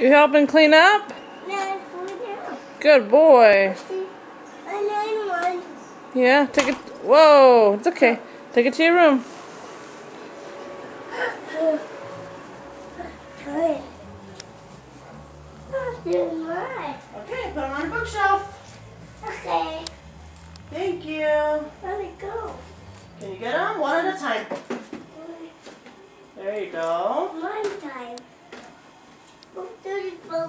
You helping clean up? No, clean up. Good boy. I need one. Yeah, take it. Whoa, it's okay. Take it to your room. Okay, put them on the bookshelf. Okay. Thank you. Let it go. Can you get them? One at a time. There you go. One time.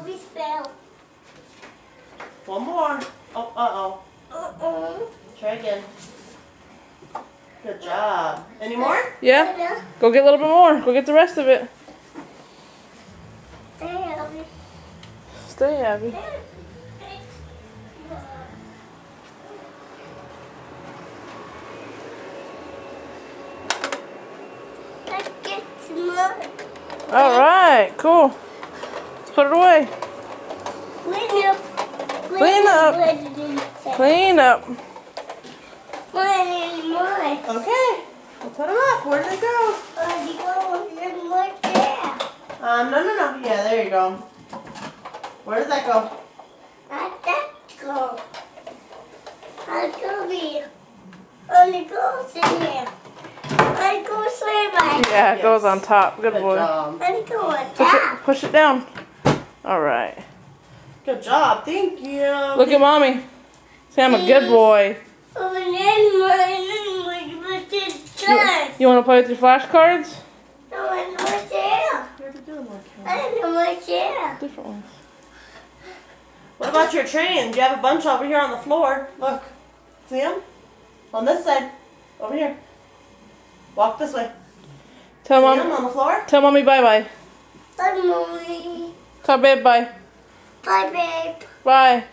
We fell. One more. Oh, uh-oh. Uh-oh. Try again. Good job. Any more? Yeah? Go get a little bit more. Go get the rest of it. Stay happy. Let's get some more. Alright, cool. Let's put it away. Clean up. Clean up. Clean up. More. Okay. We'll put them up. Where did they go? There's more there. No. Yeah, there you go. Where does that go? How'd that go? How'd go be? Only goes in here. Let go swim back. Yeah, it goes on top. Good boy. job. Let go on top. Push it down. Alright. Good job. Thank you. Look at mommy. Say I'm a good boy. Oh, and then what's this done? You want to play with your flashcards? No, I know what's there. I don't know what's there. Different ones. What about your trains? You have a bunch over here on the floor. Look. See them? On this side. Over here. Walk this way. Tell See them mom. on the floor? Tell mommy bye bye. Bye, Mommy. Tell babe bye. Bye, babe. Bye.